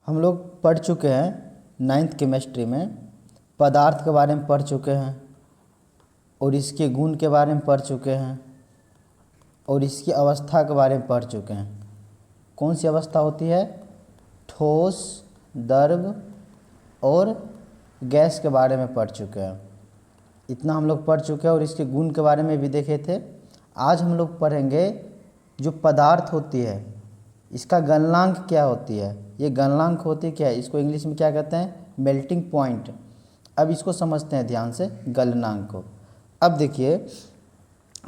हम लोग पढ़ चुके हैं 9th केमिस्ट्री में, पदार्थ के बारे में पढ़ चुके हैं और इसके गुण के बारे में पढ़ चुके हैं और इसकी अवस्था के बारे में पढ़ चुके हैं। कौन सी अवस्था होती है? ठोस, द्रव और गैस के बारे में पढ़ चुके हैं। इतना हम लोग पढ़ चुके हैं और इसके गुण के बारे में भी देखे थे। आज हम लोग पढ़ेंगे जो पदार्थ होती है इसका गलनांक क्या होती है। ये गलनांक होती क्या है, इसको इंग्लिश में क्या कहते हैं? Melting point. अब इसको समझते हैं ध्यान से, गलनांक को। अब देखिए,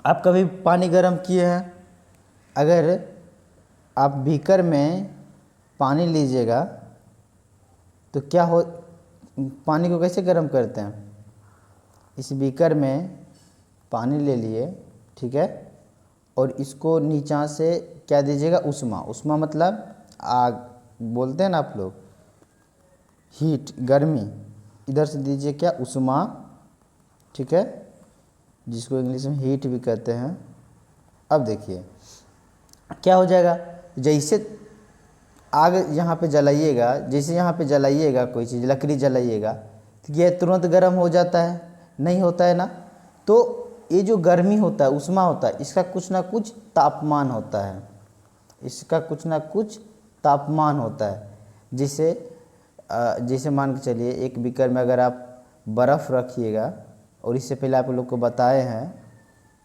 आप कभी पानी गर्म किए हैं? अगर आप बीकर में पानी लीजिएगा तो क्या हो, पानी को कैसे गर्म करते हैं? इस बीकर में पानी ले लिए, ठीक है, और इसको नीचा से क्या दीजिएगा? उष्मा। उष्मा मतलब आग बोलते हैं ना आप लोग, हीट, गर्मी। इधर से दीजिए क्या? उष्मा, ठीक है, जिसको इंग्लिश में हीट भी कहते हैं। अब देखिए क्या हो जाएगा, जैसे आग यहाँ पे जलाइएगा, जैसे यहाँ पे जलाइएगा कोई चीज़, लकड़ी जलाइएगा तो ये तुरंत गर्म हो जाता है? नहीं होता है ना। तो ये जो गर्मी होता है, उष्मा होता है, इसका कुछ ना कुछ तापमान होता है, इसका कुछ ना कुछ तापमान होता है। जैसे मान के चलिए, एक बीकर में अगर आप बर्फ़ रखिएगा, और इससे पहले आप लोग को बताए हैं,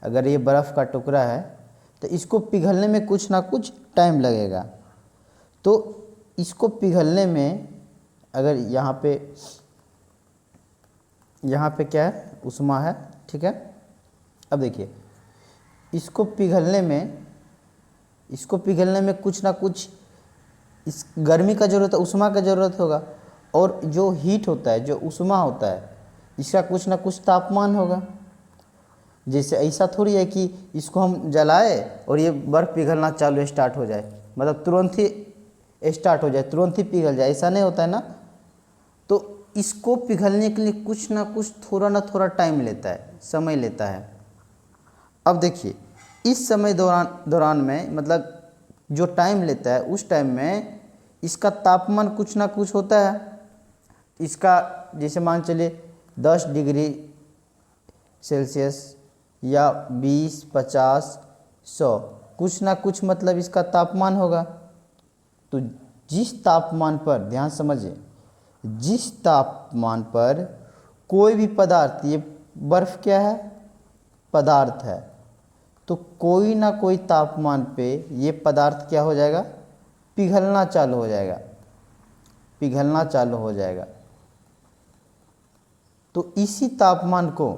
अगर ये बर्फ़ का टुकड़ा है तो इसको पिघलने में कुछ ना कुछ टाइम लगेगा। तो इसको पिघलने में अगर यहाँ पे क्या है? उष्मा है, ठीक है। अब देखिए, इसको पिघलने में कुछ ना कुछ इस गर्मी का ज़रूरत है, उष्मा का ज़रूरत होगा। और जो हीट होता है, जो उष्मा होता है, इसका कुछ ना कुछ तापमान होगा। जैसे ऐसा थोड़ी है कि इसको हम जलाए और ये बर्फ़ पिघलना चालू स्टार्ट हो जाए, मतलब तुरंत ही स्टार्ट हो जाए, तुरंत ही पिघल जाए, ऐसा नहीं होता है ना। तो इसको पिघलने के लिए कुछ ना कुछ, थोड़ा ना थोड़ा टाइम लेता है, समय लेता है। अब देखिए, इस समय दौरान में, मतलब जो टाइम लेता है, उस टाइम में इसका तापमान कुछ ना कुछ होता है। इसका जैसे मान चलिए 10 डिग्री सेल्सियस या 20, 50, 100, कुछ ना कुछ मतलब इसका तापमान होगा। तो जिस तापमान पर, ध्यान समझिए, जिस तापमान पर कोई भी पदार्थ, ये बर्फ़ क्या है? पदार्थ है। तो कोई ना कोई तापमान पे ये पदार्थ क्या हो जाएगा? पिघलना चालू हो जाएगा, पिघलना चालू हो जाएगा। तो इसी तापमान को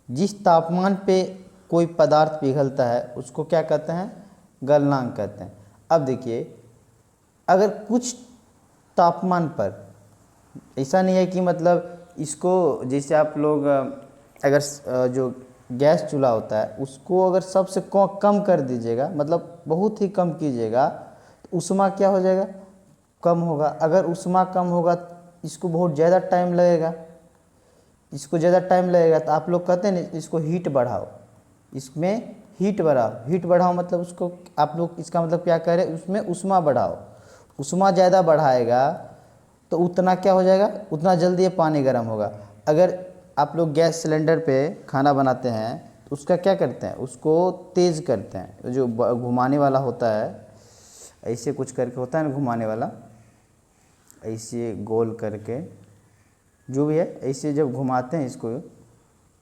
जिस तापमान पे कोई पदार्थ पिघलता है उसको क्या कहते हैं? गलनांक कहते हैं। अब देखिए, अगर कुछ तापमान पर, ऐसा नहीं है कि मतलब इसको, जैसे आप लोग अगर जो गैस चूल्हा होता है उसको अगर सबसे कम कर दीजिएगा, मतलब बहुत ही कम कीजिएगा, तो उष्मा क्या हो जाएगा? कम होगा। अगर उष्मा कम होगा तो इसको बहुत ज़्यादा टाइम लगेगा, तो आप लोग कहते हैं ना, इसको हीट बढ़ाओ, इसमें हीट बढ़ाओ मतलब उसको आप लोग, इसका मतलब क्या कह रहे हैं? उसमें उष्मा बढ़ाओ। उष्मा ज़्यादा बढ़ाएगा तो उतना क्या हो जाएगा? उतना जल्दी ये पानी गर्म होगा। अगर आप लोग गैस सिलेंडर पे खाना बनाते हैं तो उसका क्या करते हैं? उसको तेज़ करते हैं, जो घुमाने वाला होता है, ऐसे कुछ करके होता है ना घुमाने वाला, ऐसे गोल करके, जो भी है, ऐसे जब घुमाते हैं, इसको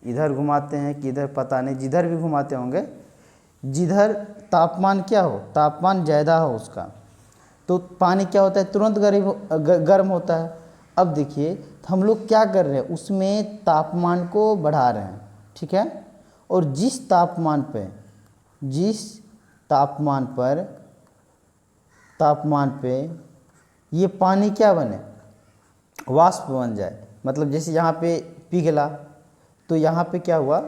इधर घुमाते हैं कि इधर, पता नहीं, जिधर भी घुमाते होंगे, जिधर तापमान क्या हो, तापमान ज़्यादा हो उसका, तो पानी क्या होता है? तुरंत गर्म होता है। अब देखिए, तो हम लोग क्या कर रहे हैं? उसमें तापमान को बढ़ा रहे हैं, ठीक है। और जिस तापमान पे ये पानी क्या बने? वाष्प बन जाए। मतलब जैसे यहाँ पे पिघला, तो यहाँ पे क्या हुआ?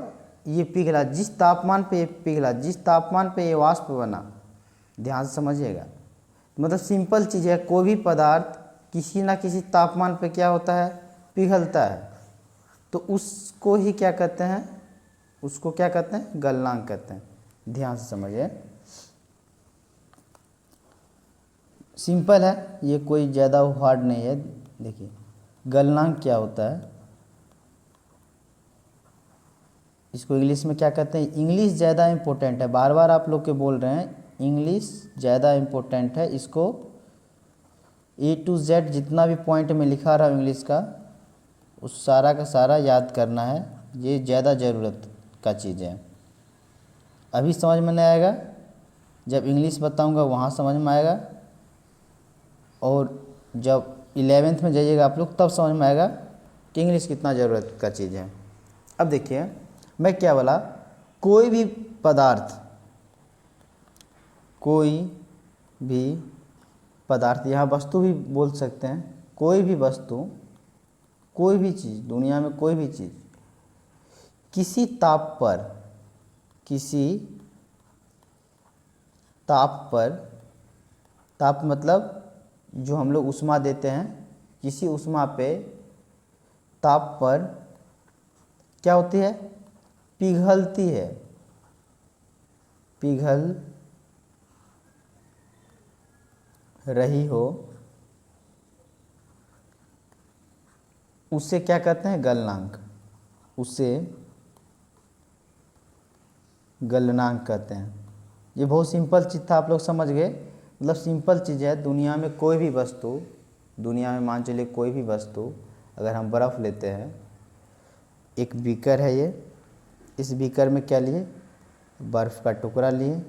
ये पिघला, जिस तापमान पे ये पिघला, जिस तापमान पे ये वाष्प बना, ध्यान से समझिएगा। मतलब सिंपल चीज़ है, कोई भी पदार्थ किसी ना किसी तापमान पे क्या होता है? पिघलता है। तो उसको ही क्या कहते हैं? उसको क्या कहते हैं? गलनांक कहते हैं। ध्यान से समझिए। सिंपल है, ये कोई ज़्यादा हार्ड नहीं है। देखिए गलनांक क्या होता है, इसको इंग्लिश में क्या कहते हैं, इंग्लिश ज़्यादा इम्पोर्टेंट है, बार बार आप लोग के बोल रहे हैं इंग्लिश ज़्यादा इम्पोर्टेंट है। इसको A to Z जितना भी पॉइंट में लिखा रहा हूँ इंग्लिश का, उस सारा का सारा याद करना है, ये ज़्यादा ज़रूरत का चीज़ है। अभी समझ में नहीं आएगा, जब इंग्लिश बताऊंगा वहाँ समझ में आएगा, और जब 11th में जाइएगा आप लोग तब समझ में आएगा कि इंग्लिश कितना ज़रूरत का चीज़ है। अब देखिए मैं क्या बोला, कोई भी पदार्थ, कोई भी पदार्थ, यहाँ वस्तु भी बोल सकते हैं, कोई भी वस्तु, कोई भी चीज़, दुनिया में कोई भी चीज़ किसी ताप पर, किसी ताप पर, ताप मतलब जो हम लोग ऊष्मा देते हैं, किसी ऊष्मा पे, ताप पर क्या होती है, पिघलती है, पिघल रही हो, उसे क्या कहते हैं, गलनांक, उसे गलनांक कहते हैं। ये बहुत सिंपल चीज़ था, आप लोग समझ गए, मतलब सिंपल चीज़ है। दुनिया में कोई भी वस्तु, दुनिया में मान चलिए कोई भी वस्तु, अगर हम बर्फ़ लेते हैं, एक बीकर है ये, इस बीकर में क्या लिए, बर्फ़ का टुकड़ा लिए,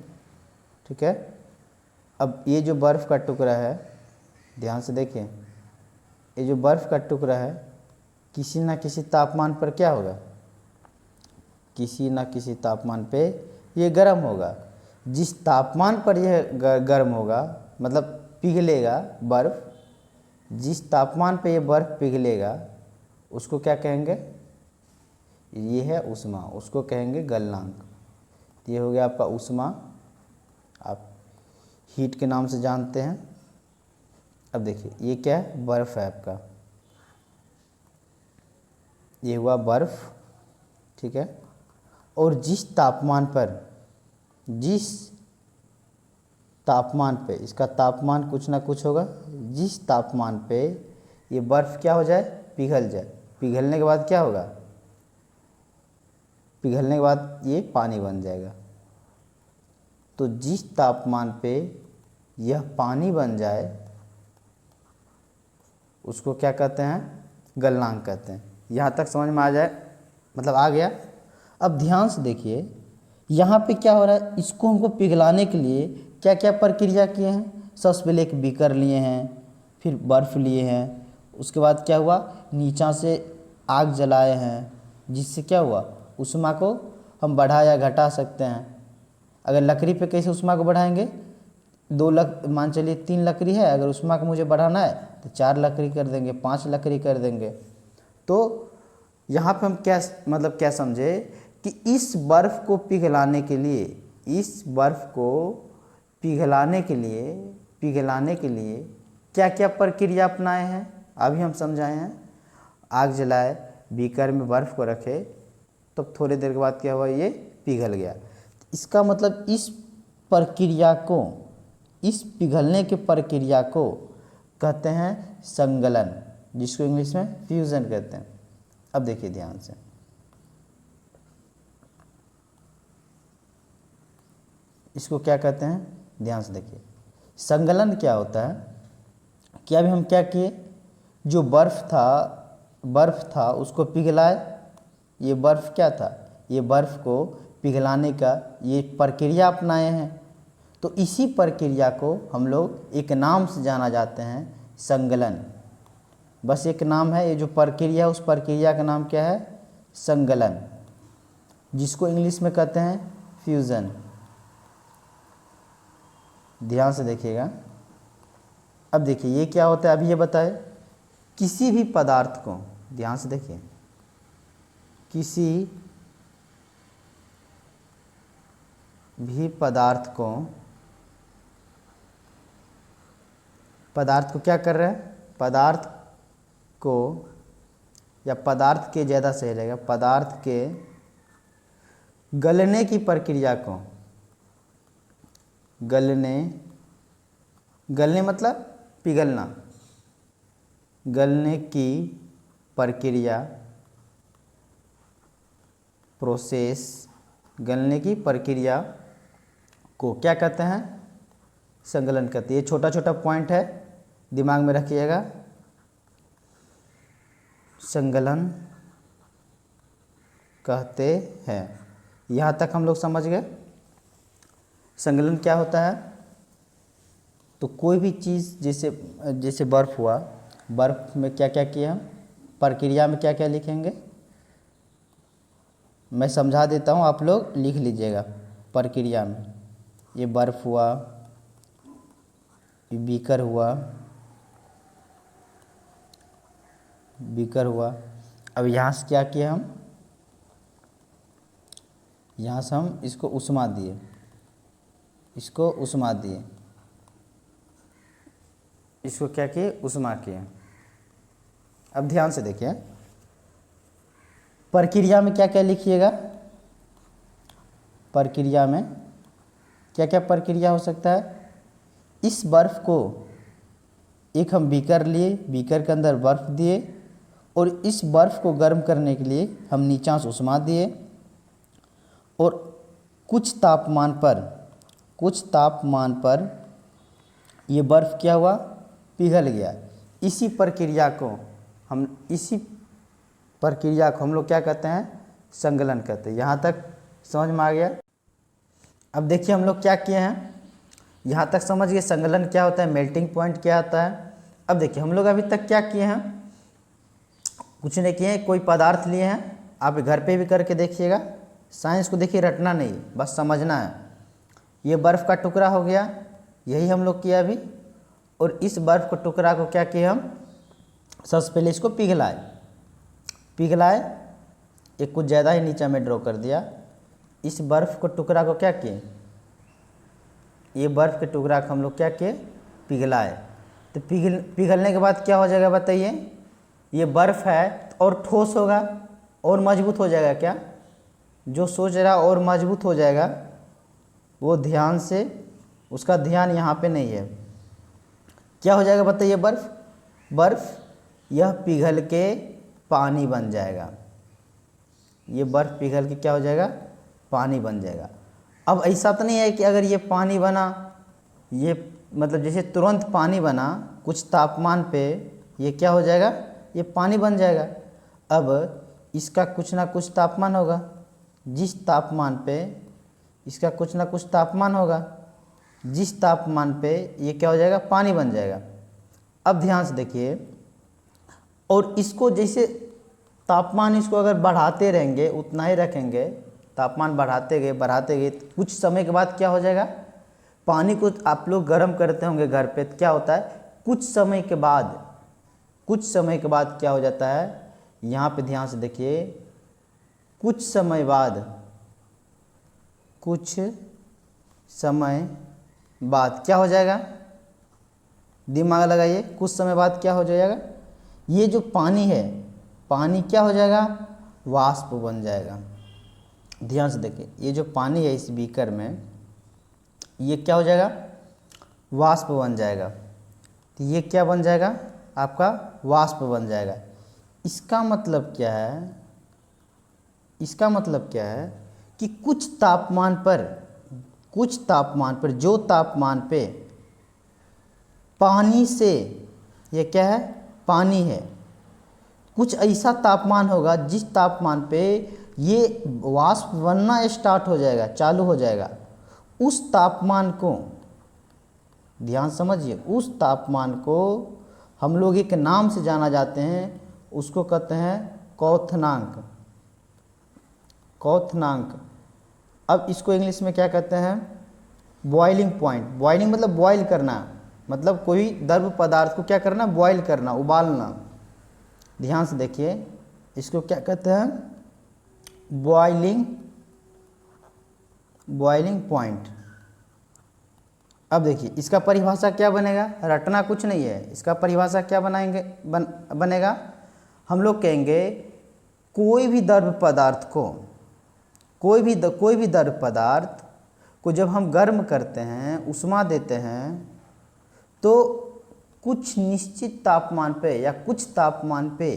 ठीक है। अब ये जो बर्फ़ का टुकड़ा है, ध्यान से देखिए, ये जो बर्फ़ का टुकड़ा है किसी न किसी तापमान पर क्या होगा, किसी न किसी तापमान पे ये गर्म होगा। जिस तापमान पर यह गर्म होगा, मतलब पिघलेगा बर्फ़, जिस तापमान पे ये बर्फ़ पिघलेगा उसको क्या कहेंगे, ये है ऊष्मा, उसको कहेंगे गलनांक। ये हो गया आपका ऊष्मा, आप हीट के नाम से जानते हैं। अब देखिए ये क्या है, बर्फ़ है आपका, ये हुआ बर्फ़, ठीक है। और जिस तापमान पर, जिस तापमान पे, इसका तापमान कुछ ना कुछ होगा, जिस तापमान पे ये बर्फ़ क्या हो जाए, पिघल जाए, पिघलने के बाद क्या होगा, पिघलने के बाद ये पानी बन जाएगा। तो जिस तापमान पे यह पानी बन जाए उसको क्या कहते हैं, गलनांक कहते हैं। यहाँ तक समझ में आ जाए, मतलब आ गया। अब ध्यान से देखिए यहाँ पे क्या हो रहा है, इसको हमको पिघलाने के लिए क्या क्या प्रक्रिया किए हैं। सबसे पहले एक बीकर लिए हैं, फिर बर्फ़ लिए हैं, उसके बाद क्या हुआ, नीचा से आग जलाए हैं, जिससे क्या हुआ, ऊष्मा को हम बढ़ा या घटा सकते हैं। अगर लकड़ी पे कैसे ऊष्मा को बढ़ाएंगे, मान चलिए 3 लकड़ी है, अगर ऊष्मा को मुझे बढ़ाना है तो 4 लकड़ी कर देंगे, 5 लकड़ी कर देंगे। तो यहाँ पे हम क्या मतलब क्या समझे कि इस बर्फ़ को पिघलाने के लिए, इस बर्फ़ को पिघलाने के लिए क्या क्या प्रक्रिया अपनाए हैं, अभी हम समझाए हैं। आग जलाए, बीकर में बर्फ़ को रखे, तो थोड़ी देर के बाद क्या हुआ, ये पिघल गया। इसका मतलब इस प्रक्रिया को, इस पिघलने की प्रक्रिया को कहते हैं संगलन, जिसको इंग्लिश में फ्यूज़न कहते हैं। अब देखिए ध्यान से, इसको क्या कहते हैं, ध्यान से देखिए। संगलन क्या होता है कि अभी हम क्या किए, जो बर्फ़ था उसको पिघलाए। ये बर्फ़ क्या था, ये बर्फ़ को पिघलाने का ये प्रक्रिया अपनाए हैं। तो इसी प्रक्रिया को हम लोग एक नाम से जाना जाते हैं, संगलन। बस एक नाम है, ये जो प्रक्रिया है उस प्रक्रिया का नाम क्या है, संगलन, जिसको इंग्लिश में कहते हैं फ्यूज़न। ध्यान से देखिएगा। अब देखिए ये क्या होता है, अभी ये बताए, किसी भी पदार्थ को, ध्यान से देखिए, किसी भी पदार्थ को क्या कर रहे हैं, पदार्थ को, या पदार्थ के ज़्यादा सही रहेगा, पदार्थ के गलने की प्रक्रिया को, गलने मतलब पिघलना, गलने की प्रक्रिया, प्रोसेस, गलने की प्रक्रिया को क्या कहते हैं? संगलन कहते हैं। ये छोटा छोटा पॉइंट है, दिमाग में रखिएगा। संगलन कहते हैं। यहाँ तक हम लोग समझ गए संगलन क्या होता है। तो कोई भी चीज़ जैसे जैसे बर्फ़ हुआ, बर्फ़ में क्या क्या किया हम, प्रक्रिया में क्या क्या लिखेंगे, मैं समझा देता हूँ, आप लोग लिख लीजिएगा। प्रक्रिया में ये बर्फ़ हुआ, ये बीकर हुआ, बीकर हुआ। अब यहाँ से क्या किया हम, यहाँ से हम इसको उष्मा दिए, इसको उष्मा दिए, इसको क्या किए, उष्मा किए। अब ध्यान से देखिए, प्रक्रिया में क्या क्या लिखिएगा। प्रक्रिया में क्या क्या प्रक्रिया हो सकता है। इस बर्फ़ को एक हम बीकर लिए, बीकर के अंदर बर्फ़ दिए और इस बर्फ़ को गर्म करने के लिए हम नीचा से उष्मा दिए और कुछ तापमान पर ये बर्फ़ क्या हुआ, पिघल गया। इसी प्रक्रिया को हम लोग क्या कहते हैं, संगलन कहते हैं। यहाँ तक समझ में आ गया। अब देखिए हम लोग क्या किए हैं, यहाँ तक समझ गए संगलन क्या होता है, मेल्टिंग पॉइंट क्या होता है। अब देखिए हम लोग अभी तक क्या किए हैं, कुछ नहीं किए हैं, कोई पदार्थ लिए हैं। आप घर पे भी करके देखिएगा, साइंस को देखिए रटना नहीं, बस समझना है। ये बर्फ़ का टुकड़ा हो गया, यही हम लोग किया अभी। और इस बर्फ़ को टुकड़ा को क्या किए हम, सबसे पहले इसको पिघलाए, एक कुछ ज़्यादा ही नीचे में ड्रॉ कर दिया। इस बर्फ़ को टुकड़ा को क्या किए, ये बर्फ़ के टुकड़ा को हम लोग क्या किए, पिघलाए। तो पिघलने के बाद क्या हो जाएगा बताइए, ये बर्फ़ है और ठोस होगा और मजबूत हो जाएगा। क्या जो सोच रहा और मजबूत हो जाएगा, वो ध्यान से, उसका ध्यान यहाँ पे नहीं है। क्या हो जाएगा बताइए, बर्फ़ यह पिघल के पानी बन जाएगा। ये बर्फ़ पिघल के क्या हो जाएगा, पानी बन जाएगा। अब ऐसा तो नहीं है कि अगर ये पानी बना, ये मतलब जैसे तुरंत पानी बना, कुछ तापमान पे ये क्या हो जाएगा, ये पानी बन जाएगा। अब इसका कुछ ना कुछ तापमान होगा, जिस तापमान पे इसका कुछ ना कुछ तापमान होगा, जिस तापमान पे ये क्या हो जाएगा, पानी बन जाएगा। अब ध्यान से देखिए, और इसको जैसे तापमान इसको अगर बढ़ाते रहेंगे, उतना ही रखेंगे, तापमान बढ़ाते गए, कुछ समय के बाद क्या हो जाएगा, पानी को आप लोग गर्म करते होंगे घर पे, तो क्या होता है, कुछ समय के बाद क्या हो जाता है, यहाँ पे ध्यान से देखिए, कुछ समय बाद क्या हो जाएगा, दिमाग लगाइए, कुछ समय बाद क्या हो जाएगा, ये जो पानी है, पानी क्या हो जाएगा, वाष्प बन जाएगा। ध्यान से देखिए, ये जो पानी है इस बीकर में, ये क्या हो जाएगा, वाष्प बन जाएगा। तो ये क्या बन जाएगा, आपका वाष्प बन जाएगा। इसका मतलब क्या है कि कुछ तापमान पर जो तापमान पे पानी से, ये क्या है, पानी है, कुछ ऐसा तापमान होगा जिस तापमान पे ये वाष्प बनना स्टार्ट हो जाएगा, चालू हो जाएगा। उस तापमान को ध्यान समझिए, उस तापमान को हम लोग एक नाम से जाना जाते हैं, उसको कहते हैं क्वथनांक। अब इसको इंग्लिश में क्या कहते हैं, बॉइलिंग पॉइंट। बॉइलिंग मतलब बॉयल करना, मतलब कोई द्रव पदार्थ को क्या करना, बॉयल करना, उबालना। ध्यान से देखिए, इसको क्या कहते हैं, बॉइलिंग पॉइंट। अब देखिए इसका परिभाषा क्या बनेगा, रटना कुछ नहीं है, इसका परिभाषा क्या बनेगा, हम लोग कहेंगे कोई भी द्रव पदार्थ को जब हम गर्म करते हैं, उष्मा देते हैं, तो कुछ निश्चित तापमान पे या कुछ तापमान पे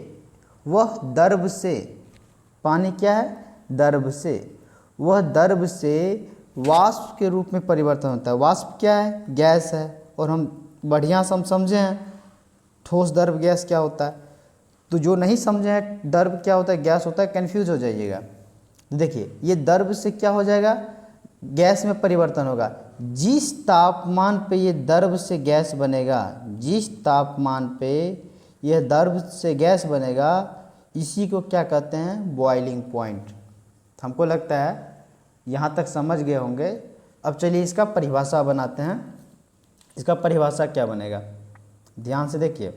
वह द्रव से, पानी क्या है, द्रव से, वह द्रव से वाष्प के रूप में परिवर्तन होता है। वाष्प क्या है, गैस है, और हम बढ़िया से हम समझे हैं ठोस द्रव गैस क्या होता है। तो जो नहीं समझे हैं द्रव क्या होता है, गैस होता है, कन्फ्यूज हो जाइएगा। देखिए ये द्रव से क्या हो जाएगा, गैस में परिवर्तन होगा। जिस तापमान पे ये द्रव से गैस बनेगा, जिस तापमान पे यह द्रव से गैस बनेगा, इसी को क्या कहते हैं, बॉइलिंग पॉइंट। हमको लगता है यहाँ तक समझ गए होंगे। अब चलिए इसका परिभाषा बनाते हैं। इसका परिभाषा क्या बनेगा, ध्यान से देखिए,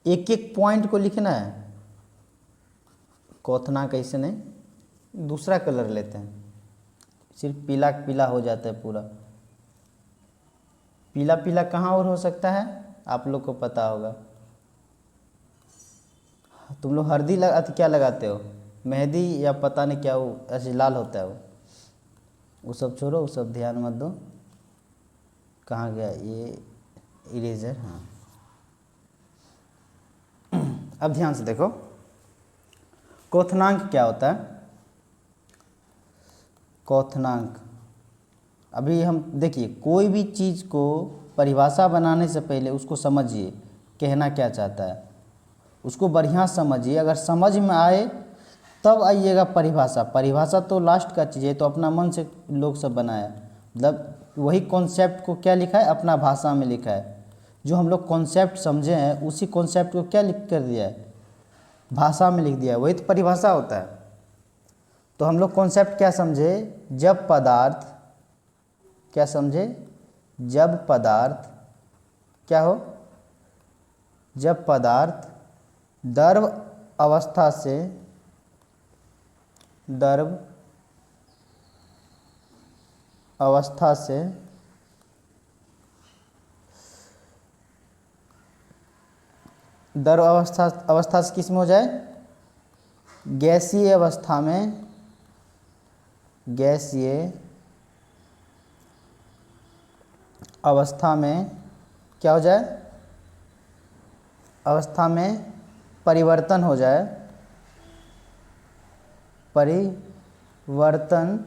एक एक पॉइंट को लिखना है। क्वथनांक ऐसे नहीं, दूसरा कलर लेते हैं, सिर्फ पीला पीला हो जाता है पूरा। पीला पीला कहाँ और हो सकता है, आप लोग को पता होगा। तुम लोग हल्दी क्या लगाते हो, मेहंदी या पता नहीं क्या, वो ऐसे लाल होता है वो सब छोड़ो, वो सब ध्यान मत दो। कहाँ गया ये इरेजर, हाँ। अब ध्यान से देखो क्वथनांक क्या होता है। क्वथनांक, अभी हम देखिए कोई भी चीज़ को परिभाषा बनाने से पहले उसको समझिए कहना क्या चाहता है, उसको बढ़िया समझिए। अगर समझ में आए तब आइएगा परिभाषा। परिभाषा तो लास्ट का चीज़ है, तो अपना मन से लोग सब बनाया, मतलब वही कॉन्सेप्ट को क्या लिखा है, अपना भाषा में लिखा है। जो हम लोग कॉन्सेप्ट समझे हैं उसी कॉन्सेप्ट को क्या लिख कर दिया है, भाषा में लिख दिया है, वही तो परिभाषा होता है। तो हम लोग कॉन्सेप्ट क्या समझे, जब पदार्थ, क्या समझे, जब पदार्थ क्या हो, जब पदार्थ द्रव अवस्था से, द्रव अवस्था से द्रव अवस्था से किस में हो जाए, गैसीय अवस्था में, गैसीय अवस्था में क्या हो जाए, अवस्था में परिवर्तन हो जाए। परिवर्तन,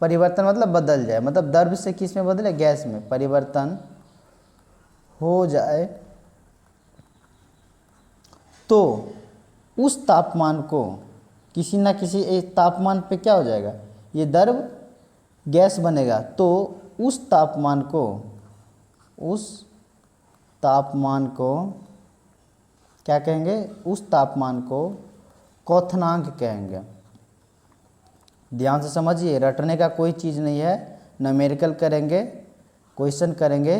परिवर्तन मतलब बदल जाए, मतलब द्रव से किस में बदले, गैस में परिवर्तन हो जाए। तो उस तापमान को, किसी ना किसी एक तापमान पे क्या हो जाएगा, ये द्रव गैस बनेगा। तो उस तापमान को, उस तापमान को क्या कहेंगे, उस तापमान को क्वथनांक कहेंगे। ध्यान से समझिए, रटने का कोई चीज़ नहीं है, न्यूमेरिकल करेंगे, क्वेश्चन करेंगे,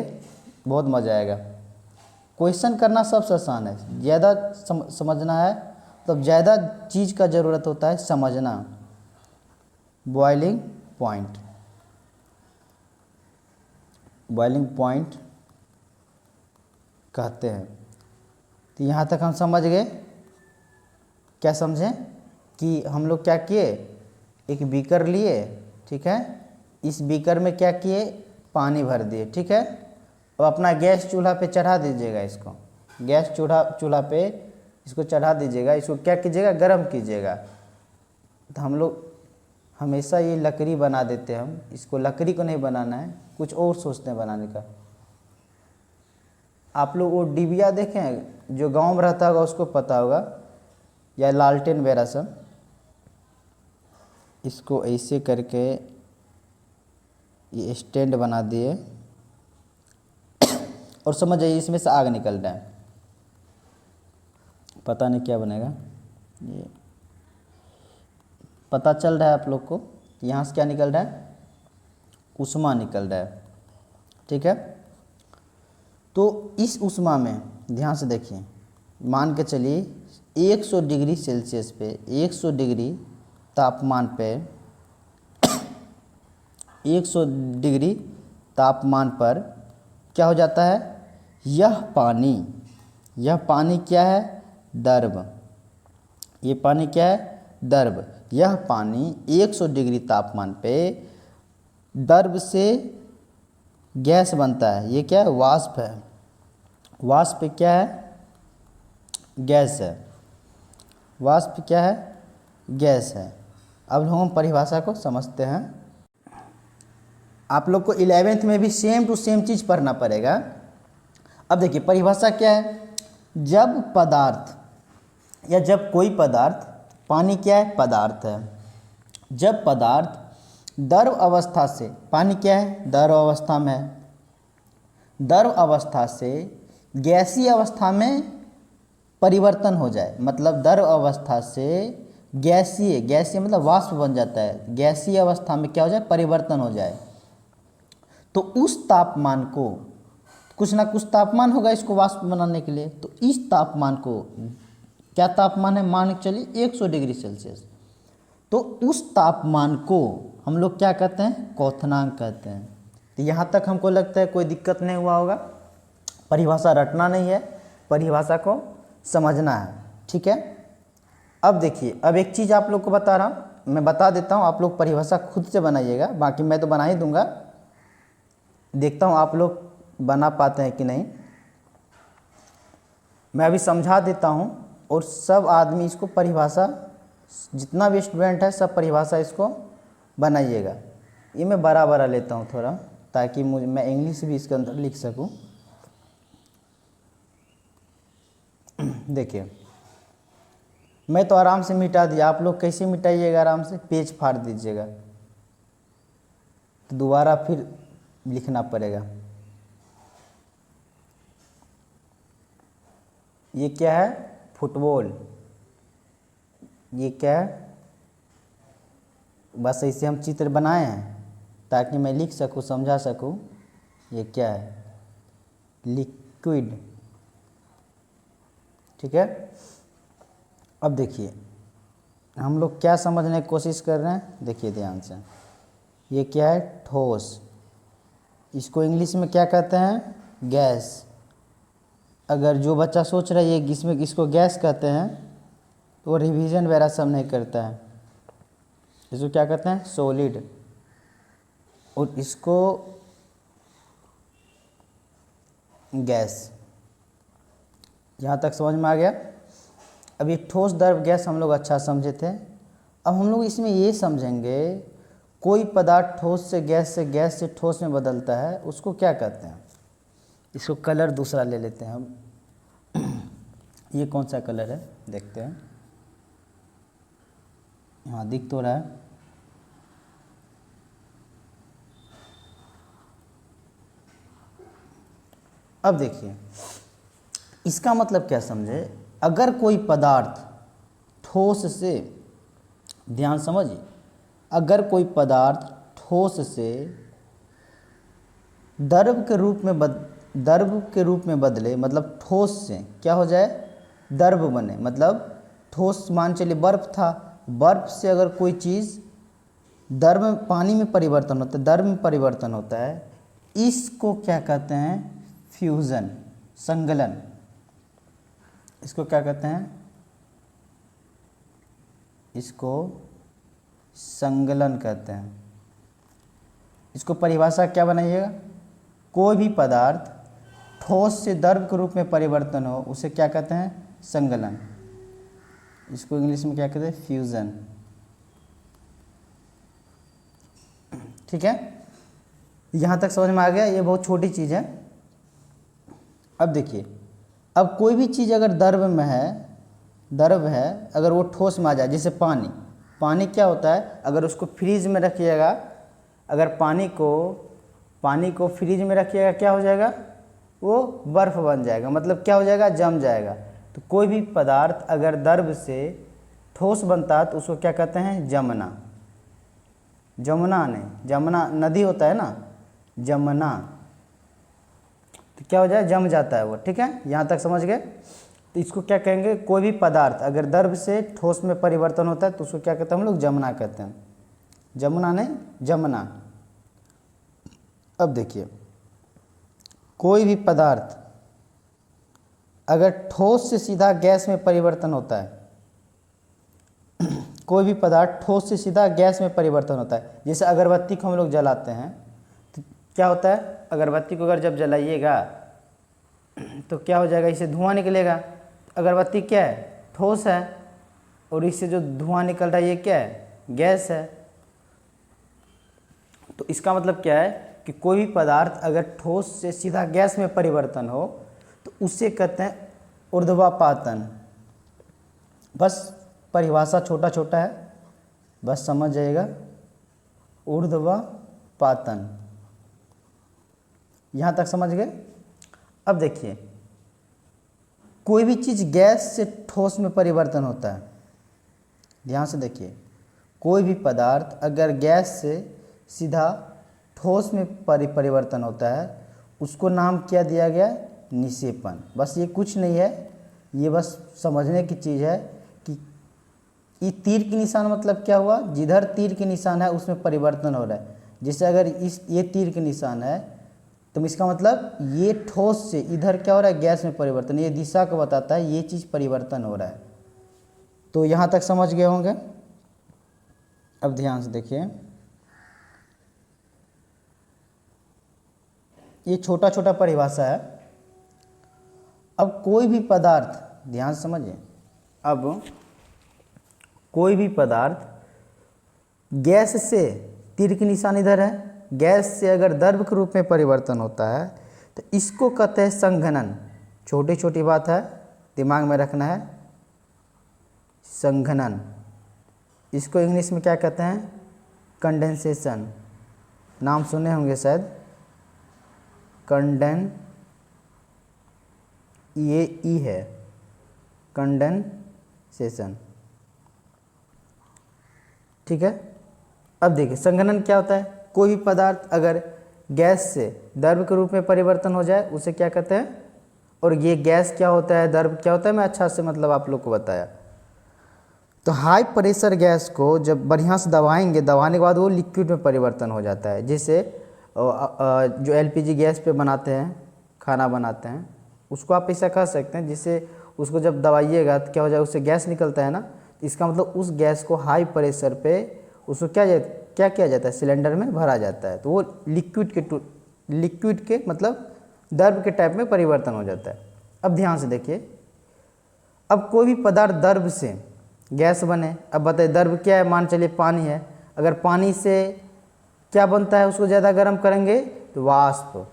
बहुत मज़ा आएगा। क्वेश्चन करना सबसे आसान है, ज़्यादा समझना है तो ज़्यादा चीज़ का ज़रूरत होता है समझना। बॉइलिंग पॉइंट, बॉइलिंग पॉइंट कहते हैं। तो यहाँ तक हम समझ गए। क्या समझें कि हम लोग क्या किए, एक बीकर लिए, ठीक है, इस बीकर में क्या किए, पानी भर दिए, ठीक है, और अपना गैस चूल्हा पे चढ़ा दीजिएगा। इसको गैस चूल्हा पे इसको चढ़ा दीजिएगा। इसको क्या कीजिएगा, गर्म कीजिएगा। तो हम लोग हमेशा ये लकड़ी बना देते हैं, हम इसको लकड़ी को नहीं बनाना है, कुछ और सोचते हैं बनाने का। आप लोग वो डिबिया देखें हैं, जो गांव में रहता होगा उसको पता होगा, या लालटेन वगैरह सब। इसको ऐसे करके ये स्टैंड बना दिए और समझ जाइए इसमें से आग निकल रहा है, पता नहीं क्या बनेगा। ये पता चल रहा है आप लोग को, यहाँ से क्या निकल रहा है, उष्मा निकल रहा है, ठीक है। तो इस उष्मा में ध्यान से देखिए, मान के चलिए 100 डिग्री सेल्सियस पे, 100 डिग्री तापमान पे, 100 डिग्री तापमान पर क्या हो जाता है, यह पानी क्या है, द्रव। ये पानी क्या है, द्रव। यह पानी 100 डिग्री तापमान पे द्रव से गैस बनता है। ये क्या है, वाष्प है। वाष्प क्या है? गैस है। वाष्प क्या है? गैस है। अब हम परिभाषा को समझते हैं। आप लोग को 11th में भी सेम टू सेम चीज़ पढ़ना पड़ेगा। अब देखिए परिभाषा क्या है? जब पदार्थ या जब कोई पदार्थ, पानी क्या है? पदार्थ है। जब पदार्थ द्रव अवस्था से, पानी क्या है? द्रव अवस्था में है, द्रव अवस्था से गैसीय अवस्था में परिवर्तन हो जाए, मतलब द्रव अवस्था से गैसीय, गैसीय मतलब वाष्प बन जाता है, गैसीय अवस्था में क्या हो जाए? परिवर्तन हो जाए, तो उस तापमान को, कुछ ना कुछ तापमान होगा इसको वाष्प बनाने के लिए, तो इस तापमान को, क्या तापमान है? मान के चलिए 100 डिग्री सेल्सियस। तो उस तापमान को हम लोग क्या कहते हैं? क्वथनांक कहते हैं। तो यहाँ तक हमको लगता है कोई दिक्कत नहीं हुआ होगा। परिभाषा रटना नहीं है, परिभाषा को समझना है, ठीक है। अब देखिए, अब एक चीज़ आप लोग को बता रहा हूँ, मैं बता देता हूँ, आप लोग परिभाषा खुद से बनाइएगा, बाकी मैं तो बना ही दूंगा। देखता हूँ आप लोग बना पाते हैं कि नहीं। मैं अभी समझा देता हूँ और सब आदमी इसको परिभाषा, जितना भी स्टूडेंट है सब परिभाषा इसको बनाइएगा। ये मैं बड़ा बड़ा लेता हूँ थोड़ा, ताकि मैं इंग्लिश भी इसके अंदर लिख सकूँ। देखिए मैं तो आराम से मिटा दिया, आप लोग कैसे मिटाइएगा? आराम से पेज फाड़ दीजिएगा, तो दोबारा फिर लिखना पड़ेगा। ये क्या है? फुटबॉल। ये क्या है? बस ऐसे हम चित्र बनाए हैं ताकि मैं लिख सकूं, समझा सकूं। ये क्या है? लिक्विड, ठीक है। अब देखिए हम लोग क्या समझने की कोशिश कर रहे हैं, देखिए ध्यान से। ये क्या है? ठोस। इसको इंग्लिश में क्या कहते हैं? गैस। अगर जो बच्चा सोच रहा है ये इसमें इसको गैस कहते हैं, तो वो रिवीजन वगैरह सब नहीं करता है। इसको क्या कहते हैं? सॉलिड। और इसको गैस। यहाँ तक समझ में आ गया। अब ये ठोस, द्रव, गैस हम लोग अच्छा समझे थे। अब हम लोग इसमें ये समझेंगे, कोई पदार्थ ठोस से गैस से ठोस में बदलता है, उसको क्या कहते हैं? इसको कलर दूसरा ले लेते हैं हम। ये कौन सा कलर है देखते हैं। हाँ दिख तो रहा है। अब देखिए इसका मतलब क्या समझे? अगर कोई पदार्थ ठोस से, ध्यान समझिए, अगर कोई पदार्थ ठोस से द्रव के रूप में बदले, मतलब ठोस से क्या हो जाए? द्रव बने, मतलब ठोस, मान चलिए बर्फ था, बर्फ से अगर कोई चीज़ द्रव में, पानी में परिवर्तन होता है, द्रव में परिवर्तन होता है, इसको क्या कहते हैं? फ्यूजन, संगलन। इसको क्या कहते हैं? इसको संगलन कहते हैं। इसको परिभाषा क्या बनाइएगा? कोई भी पदार्थ ठोस से द्रव के रूप में परिवर्तन हो, उसे क्या कहते हैं? संगलन। इसको इंग्लिश में क्या कहते हैं? फ्यूजन, ठीक है। यहाँ तक समझ में आ गया। ये बहुत छोटी चीज़ है। अब देखिए, अब कोई भी चीज़ अगर द्रव में है, द्रव है, अगर वो ठोस में आ जाए, जैसे पानी। पानी क्या होता है? अगर उसको फ्रीज में रखिएगा, अगर पानी को फ्रीज में रखिएगा, क्या हो जाएगा? वो बर्फ़ बन जाएगा, मतलब क्या हो जाएगा? जम जाएगा। तो कोई भी पदार्थ अगर द्रव से ठोस बनता है तो उसको क्या कहते हैं? जमना। जमुना नहीं, जमुना नदी होता है ना, जमना, तो क्या हो जाए? जम जाता है वो, ठीक है। यहाँ तक समझ गए। तो इसको क्या कहेंगे? कोई भी पदार्थ अगर द्रव से ठोस में परिवर्तन होता है तो उसको क्या कहते हैं हम लोग? जमना कहते हैं। जमुना नहीं, जमना। अब देखिए, कोई भी पदार्थ अगर ठोस से सीधा गैस में परिवर्तन होता है, कोई भी पदार्थ ठोस से सीधा गैस में परिवर्तन होता है, जैसे अगरबत्ती को हम लोग जलाते हैं, तो क्या होता है? अगरबत्ती को अगर जब जलाइएगा तो क्या हो जाएगा, इससे धुआं निकलेगा। अगरबत्ती क्या है, ठोस है, और इससे जो धुआं निकल रहा है ये क्या है, गैस है। तो इसका मतलब क्या है कि कोई भी पदार्थ अगर ठोस से सीधा गैस में परिवर्तन हो तो उसे कहते हैं ऊर्ध्वापातन। बस परिभाषा छोटा छोटा है, बस समझ जाइएगा, ऊर्ध्वापातन। यहाँ तक समझ गए। अब देखिए, कोई भी चीज़ गैस से ठोस में परिवर्तन होता है, ध्यान से देखिए, कोई भी पदार्थ अगर गैस से सीधा ठोस में परिवर्तन होता है उसको नाम क्या दिया गया, निक्षेपण। बस ये कुछ नहीं है, ये बस समझने की चीज़ है कि ये तीर की निशान मतलब क्या हुआ, जिधर तीर के निशान है उसमें परिवर्तन हो रहा है। जैसे अगर ये तीर के निशान है तो इसका मतलब ये ठोस से इधर क्या हो रहा है, गैस में परिवर्तन, ये दिशा को बताता है, ये चीज़ परिवर्तन हो रहा है। तो यहाँ तक समझ गए होंगे। अब ध्यान से देखिए, ये छोटा छोटा परिभाषा है। अब कोई भी पदार्थ, ध्यान से समझिए, अब कोई भी पदार्थ गैस से, तीर की निशान इधर है, गैस से अगर द्रव के रूप में परिवर्तन होता है तो इसको कहते हैं संघनन। छोटी छोटी बात है, दिमाग में रखना है, संघनन। इसको इंग्लिश में क्या कहते हैं, कंडेंसेशन। नाम सुने होंगे शायद, कंडेन, ये ई है, कंडेंसेशन, ठीक है। अब देखिए संघनन क्या होता है, कोई भी पदार्थ अगर गैस से द्रव के रूप में परिवर्तन हो जाए उसे क्या कहते हैं, और ये गैस क्या होता है, द्रव क्या होता है, मैं अच्छा से मतलब आप लोग को बताया। तो हाई प्रेशर गैस को जब बढ़िया से दबाएंगे, दबाने के बाद वो लिक्विड में परिवर्तन हो जाता है। जैसे जो एलपीजी गैस पे बनाते हैं, खाना बनाते हैं, उसको आप ऐसा कह सकते हैं, जिससे उसको जब दबाइएगा तो क्या हो जाए, उससे गैस निकलता है ना, इसका मतलब उस गैस को हाई प्रेशर पे उसको क्या किया जाता है, सिलेंडर में भरा जाता है, तो वो लिक्विड के मतलब द्रव के टाइप में परिवर्तन हो जाता है। अब ध्यान से देखिए, अब कोई भी पदार्थ द्रव से गैस बने, अब बताइए द्रव क्या है, मान चलिए पानी है, अगर पानी से क्या बनता है, उसको ज़्यादा गर्म करेंगे तो वाष्प,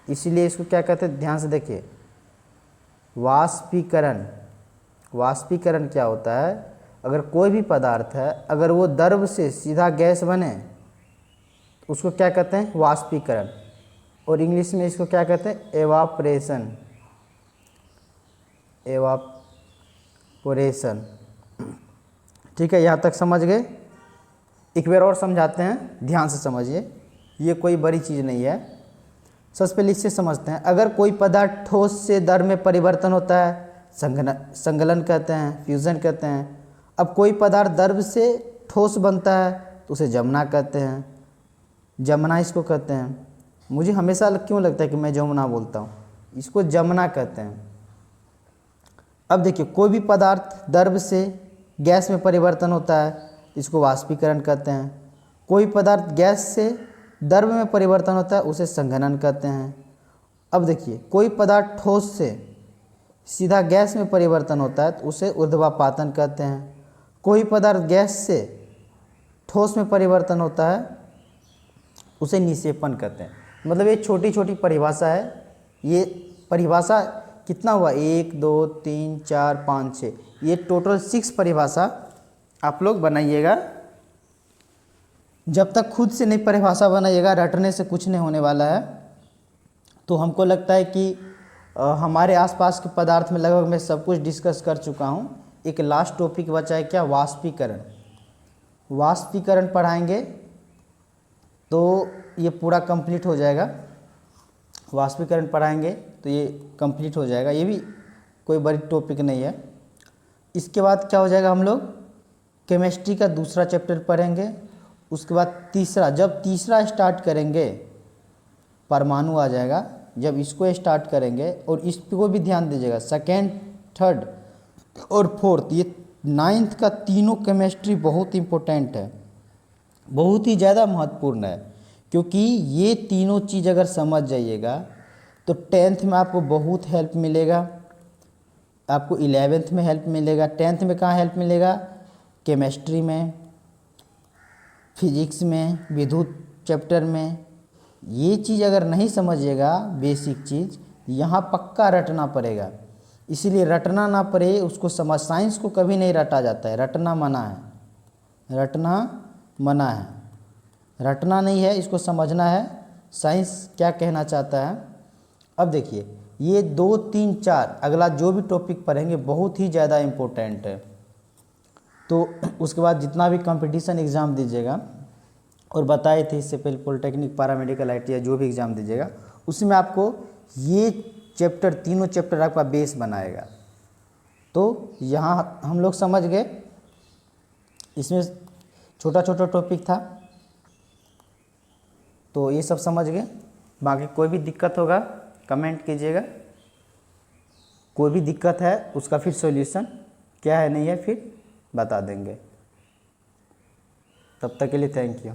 इसीलिए इसको क्या कहते हैं, ध्यान से देखिए, वाष्पीकरण। वाष्पीकरण क्या होता है, अगर कोई भी पदार्थ है अगर वो द्रव से सीधा गैस बने तो उसको क्या कहते हैं, वाष्पीकरण, और इंग्लिश में इसको क्या कहते हैं, एवापरेशन, एवापोरेशन, ठीक है। यहाँ तक समझ गए। एक बार और समझाते हैं, ध्यान से समझिए, ये कोई बड़ी चीज़ नहीं है। सबसे पहले इससे समझते हैं, अगर कोई पदार्थ ठोस से द्रव में परिवर्तन होता है संगलन कहते हैं, फ्यूजन कहते हैं। अब कोई पदार्थ द्रव से ठोस बनता है तो उसे जमना कहते हैं, जमना इसको कहते हैं। मुझे हमेशा क्यों लगता है कि मैं जमुना बोलता हूँ, इसको जमना कहते हैं। अब देखिए, कोई भी पदार्थ द्रव से गैस में परिवर्तन होता है इसको वाष्पीकरण कहते हैं। कोई पदार्थ गैस से द्रव में परिवर्तन होता है उसे संघनन कहते हैं। अब देखिए, कोई पदार्थ ठोस से सीधा गैस में परिवर्तन होता है तो उसे ऊर्ध्वापातन कहते हैं। कोई पदार्थ गैस से ठोस में परिवर्तन होता है उसे निक्षेपण कहते हैं। मतलब ये छोटी छोटी परिभाषा है। ये परिभाषा कितना हुआ, 1 2 3 4 5 6, ये टोटल 6 परिभाषा आप लोग बनाइएगा। जब तक खुद से नहीं परिभाषा बनाइएगा, रटने से कुछ नहीं होने वाला है। तो हमको लगता है कि हमारे आसपास के पदार्थ में लगभग मैं सब कुछ डिस्कस कर चुका हूँ। एक लास्ट टॉपिक बचा है, क्या, वाष्पीकरण। वाष्पीकरण पढ़ाएंगे तो ये पूरा कंप्लीट हो जाएगा। वाष्पीकरण पढ़ाएंगे तो ये कंप्लीट हो जाएगा, ये भी कोई बड़ी टॉपिक नहीं है। इसके बाद क्या हो जाएगा, हम लोग केमिस्ट्री का दूसरा चैप्टर पढ़ेंगे। उसके बाद तीसरा, जब तीसरा स्टार्ट करेंगे परमाणु आ जाएगा। जब इसको स्टार्ट करेंगे, और इसको भी ध्यान दीजिएगा, सेकेंड, थर्ड और फोर्थ, ये 9th का तीनों केमिस्ट्री बहुत इम्पोर्टेंट है, बहुत ही ज़्यादा महत्वपूर्ण है। क्योंकि ये तीनों चीज़ अगर समझ जाइएगा तो 10th में आपको बहुत हेल्प मिलेगा, आपको 11th में हेल्प मिलेगा। 10th में कहाँ हेल्प मिलेगा? केमिस्ट्री में, फिजिक्स में, विद्युत चैप्टर में। ये चीज़ अगर नहीं समझिएगा, बेसिक चीज़ यहाँ पक्का रटना पड़ेगा। इसीलिए रटना ना पड़े उसको समझ। साइंस को कभी नहीं रटा जाता है, रटना मना है, रटना मना है, रटना नहीं है, इसको समझना है साइंस क्या कहना चाहता है। अब देखिए ये 2, 3, 4 अगला जो भी टॉपिक पढ़ेंगे बहुत ही ज़्यादा इम्पोर्टेंट है। तो उसके बाद जितना भी कंपटीशन एग्ज़ाम दीजिएगा, और बताए थे इससे पहले पॉलिटेक्निक, पैरामेडिकल, ITI जो भी एग्ज़ाम दीजिएगा उसमें आपको ये चैप्टर, तीनों चैप्टर आपका बेस बनाएगा। तो यहाँ हम लोग समझ गए, इसमें छोटा छोटा टॉपिक था तो ये सब समझ गए। बाकी कोई भी दिक्कत होगा कमेंट कीजिएगा, कोई भी दिक्कत है उसका फिर सॉल्यूशन क्या है नहीं है फिर बता देंगे। तब तक के लिए थैंक यू।